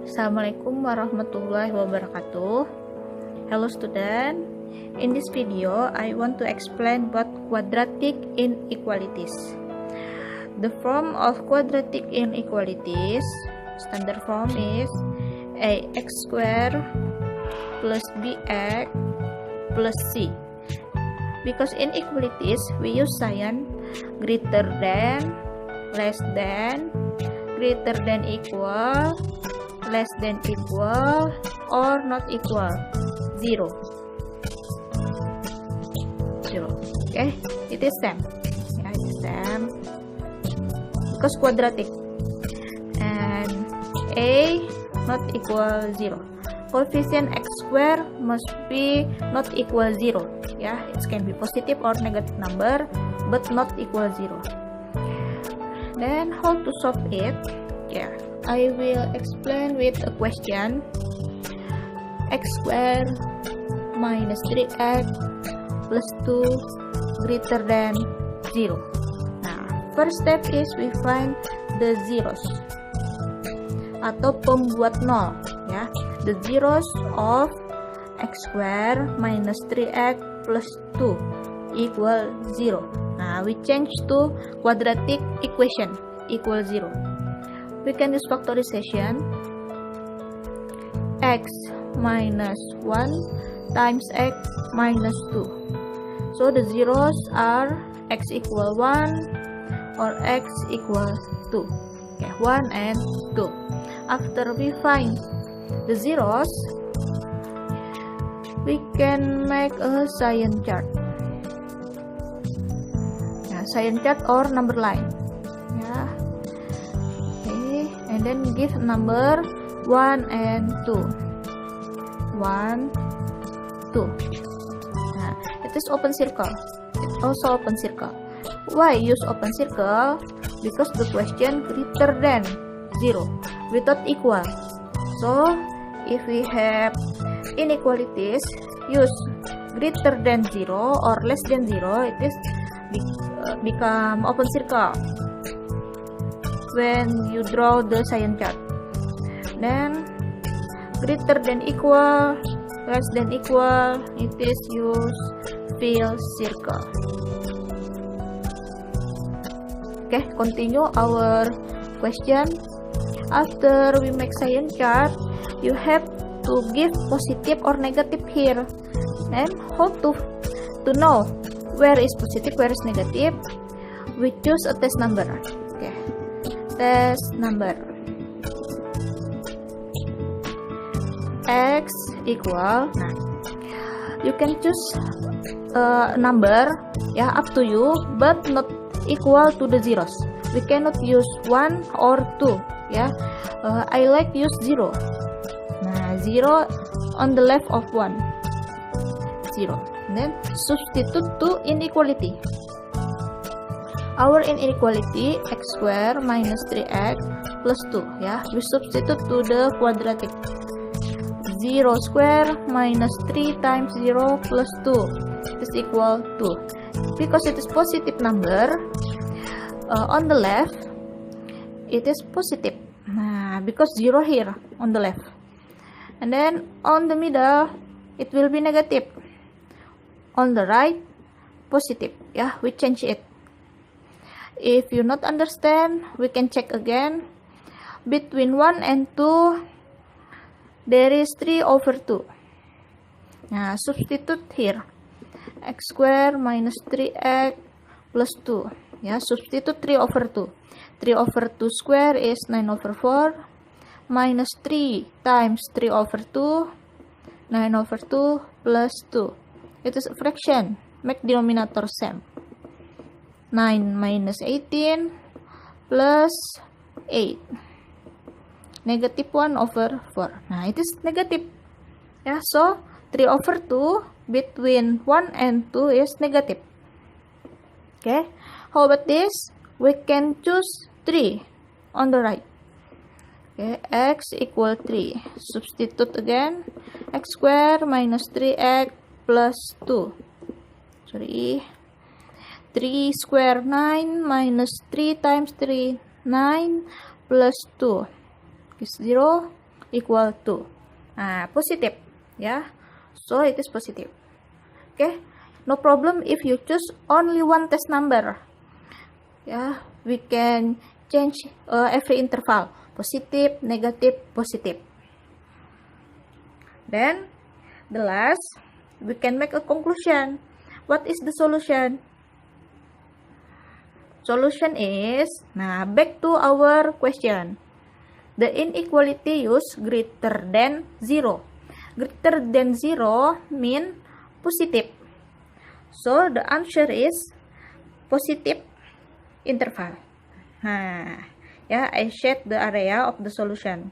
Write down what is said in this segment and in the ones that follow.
Assalamualaikum warahmatullahi wabarakatuh. Hello student. In this video, I want to explain about quadratic inequalities. The form of quadratic inequalities, standard form is ax squared plus bx plus c. Because inequalities, we use sign greater than, less than, greater than equal, less than equal, or not equal, 0. Okay, it is same. Yeah, it is same because quadratic. And a not equal 0. Coefficient x squared must be not equal 0. Yeah, it can be positive or negative number, but not equal 0. Then how to solve it? Yeah, I will explain with a question. X squared minus 3x plus 2 greater than 0. Nah, first step is we find the zeros atau pembuat nol, ya. The zeros of x squared minus 3x plus 2 equal 0. Nah, we change to quadratic equation equal 0. We can use factorization. X minus 1 times x minus 2. So the zeros are x equal 1 or x equal 2. Okay, 1 and 2. After we find the zeros, we can make a sign chart. Sign chart or number line. Yeah. Okay, and then give number 1 and 2. 1, 2. Nah, it is open circle. It also open circle. Why use open circle? Because the question greater than 0 without equal. So if we have inequalities, use greater than 0 or less than 0, it is become open circle when you draw the sign chart. Then greater than equal, less than equal, it is use fill circle. Okay, continue our question. After we make sign chart, you have to give positive or negative here. And how to know where is positive, where is negative? We choose a test number. Okay, test number. X equal. Nah, you can choose a number, yeah, up to you, but not equal to the zeros. We cannot use 1 or 2. Yeah, I like use 0. Nah, 0 on the left of 1. 0. And then substitute to inequality. Our inequality x squared minus 3x plus 2. Yeah, we substitute to the quadratic. 0 squared minus 3 times 0 plus 2 is equal to. Because it is positive number, on the left it is positive. Nah, because 0 here on the left. And then on the middle it will be negative. On the right, positive. Yeah, we change it. If you not understand, we can check again. Between 1 and 2, there is 3 over 2. Now, substitute here. X squared minus 3x plus 2. Yeah, substitute 3 over 2. 3 over 2 square is 9 over 4. Minus 3 times 3 over 2. 9 over 2 plus 2. It is a fraction. Make denominator same. 9 minus 18 plus 8. Negative 1 over 4. Nah, it is negative. Yeah, so 3 over 2 between 1 and 2 is negative. Okay. How about this? We can choose 3 on the right. Okay, x equal 3. Substitute again. X squared minus 3x plus 2. 3 square 9 minus 3 times 3 9 plus 2 is 0. equal to. Nah, positive, ya. So it is positive. Okay, no problem if you choose only one test number. Yeah, we can change every interval, positive, negative, positive. Then the last, we can make a conclusion. What is the solution? Solution is, back to our question. The inequality use greater than 0. Greater than 0 mean positive. So the answer is positive interval. I set the area of the solution.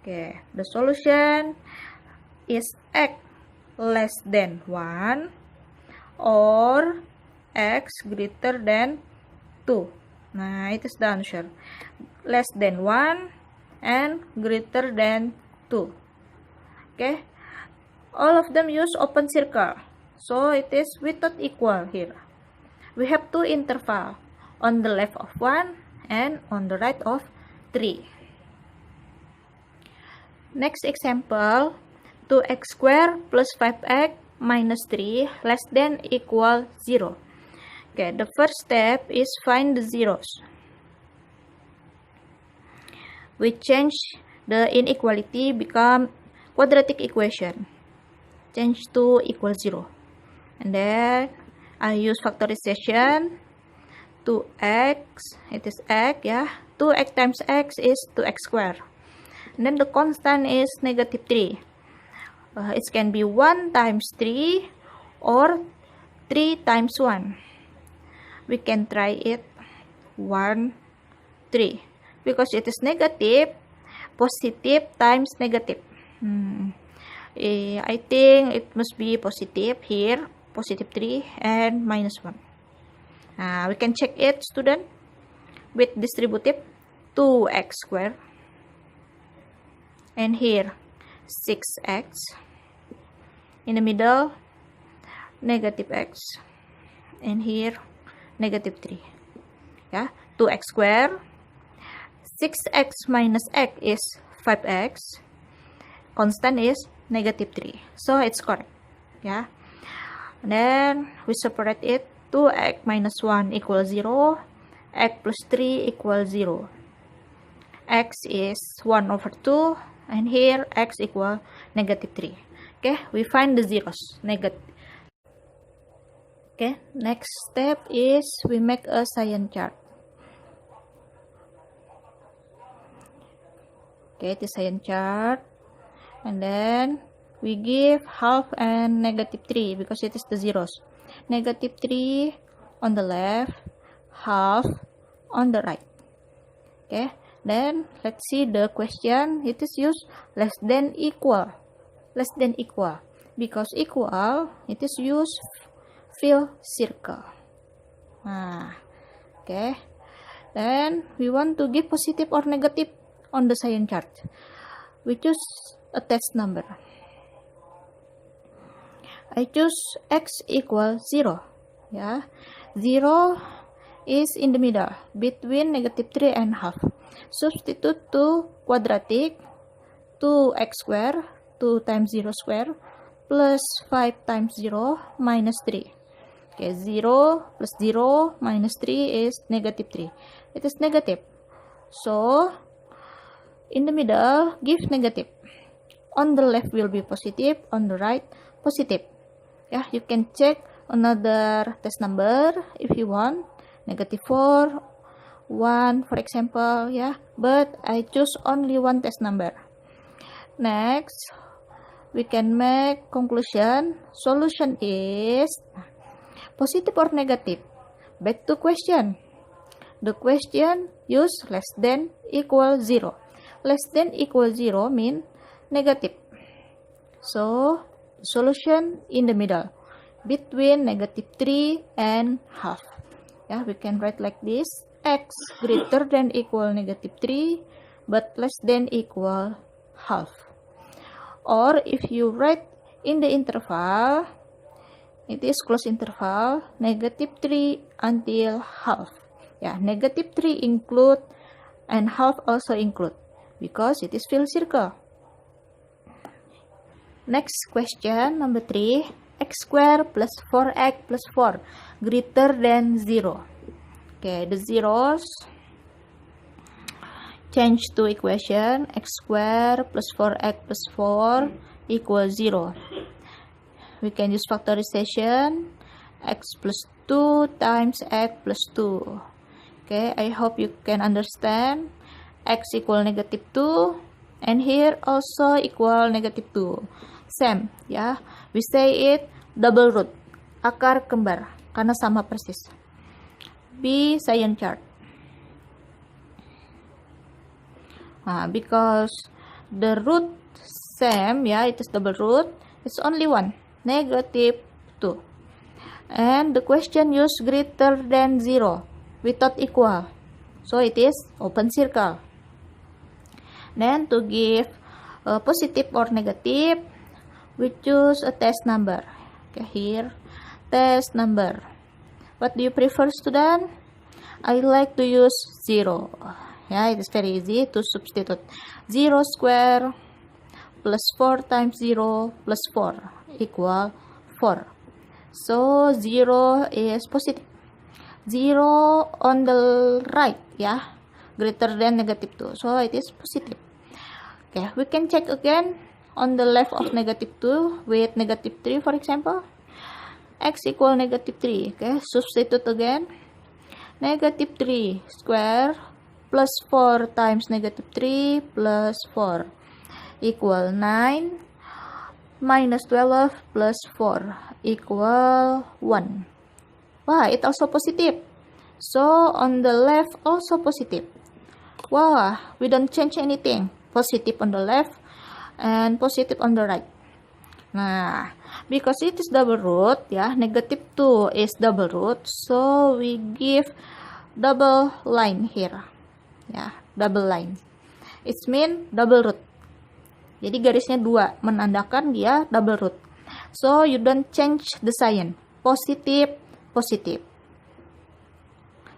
Okay, the solution is x less than 1 or x greater than 2. It is the answer. Less than 1 and greater than 2. Okay, all of them use open circle, so it is without equal here. We have two interval, on the left of 1 and on the right of 3. Next example, 2x squared plus 5x minus 3 less than equal 0. Okay, the first step is find the zeros. We change the inequality become quadratic equation. Change to equal 0. And then I use factorization. 2x, it is x, 2x times x is 2x squared. And then the constant is negative 3. It can be 1 times 3 or 3 times 1. We can try it 1, 3. Because it is negative, positive times negative. I think it must be positive here, positive 3 and minus 1. We can check it, student, with distributive 2x squared. And here 6x. In the middle, negative x. And here, negative 3. 2x squared. 6x minus x is 5x. Constant is negative 3. So it's correct. And then we separate it. 2x minus 1 equals 0. X plus 3 equals 0. X is 1 over 2. And here x equal negative 3. Okay, we find the zeros. Negative. Okay, next step is we make a science chart. Okay, the science chart. And then we give half and negative 3 because it is the zeros. Negative 3 on the left, half on the right. Okay, then let's see the question. It is used less than equal. Less than equal. Because equal, it is used fill circle. Okay. Then we want to give positive or negative on the science chart. We choose a test number. I choose x equals 0. 0 is in the middle between negative 3 and half. Substitute to quadratic. 2x squared, 2 times 0 squared, plus 5 times 0 minus 3. Okay, 0 plus 0 minus 3 is negative 3. It is negative. So, in the middle, give negative. On the left will be positive, on the right, positive. You can check another test number if you want. Negative 4, 1, for example, But I choose only one test number. Next, we can make conclusion. Solution is positive or negative. Back to question. The question use less than equal 0. Less than equal 0 mean negative. So, solution in the middle between negative 3 and half. We can write like this. X greater than equal negative 3 but less than equal half. Or if you write in the interval, it is close interval, negative 3 until half. Negative 3 include and half also include because it is fill circle. Next question, number 3. X squared plus 4x plus 4 greater than 0. Okay, the zeros change to equation x squared plus 4x plus 4 equals 0. We can use factorization. X plus 2 times x plus 2. Okay, I hope you can understand. X equal negative 2 and here also equal negative 2. Same, ya. We say it double root, akar kembar, karena sama persis. B science chart. Because the root same, it is double root, it's only one, negative 2. And the question use greater than 0 without equal, so it is open circle. Then to give positive or negative, we choose a test number. Okay, here test number. What do you prefer, student? I like to use 0. Yeah, it is very easy to substitute. 0 square plus 4 times 0 plus 4 equal 4. So 0 is positive. 0 on the right, greater than negative 2. So it is positive. Okay, we can check again on the left of negative 2 with negative 3, for example. X equal negative 3. Okay, substitute again. Negative 3 square plus 4 times negative 3 plus 4 equal 9 minus 12 plus 4 equal 1. Wow, it also positive. So on the left also positive. Wow, we don't change anything. Positive on the left and positive on the right. Nah, because it is double root, negative 2 is double root, so we give double line here. Double line. It means double root. Jadi garisnya 2, menandakan dia double root. So you don't change the sign. Positive, positive.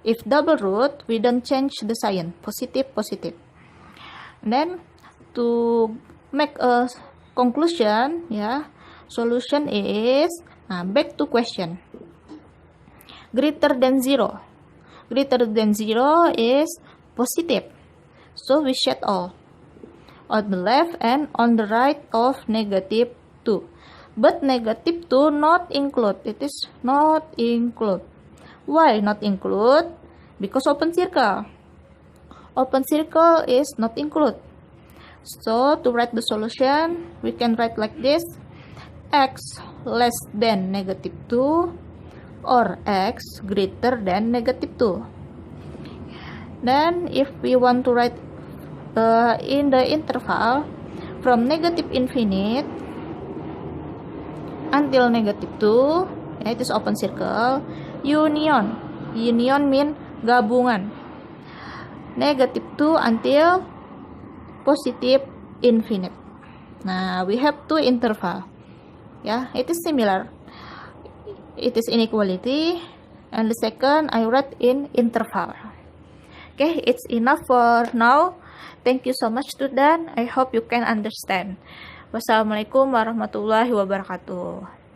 If double root, we don't change the sign. Positive, positive. And then to make a conclusion, solution is back to question. Greater than 0. Greater than 0 is positive. So we set all on the left and on the right of negative 2. But negative 2 not include. It is not include. Why not include? Because open circle. Open circle is not include. So to write the solution, we can write like this. X less than negative 2 or x greater than negative 2. Then if we want to write in the interval from negative infinite until negative 2, it is open circle. Union. Union mean gabungan. Negative 2 until positive infinite. Now we have two interval. It is similar. It is inequality, and the second I write in interval. Okay, it's enough for now. Thank you so much, student. I hope you can understand. Wassalamualaikum warahmatullahi wabarakatuh.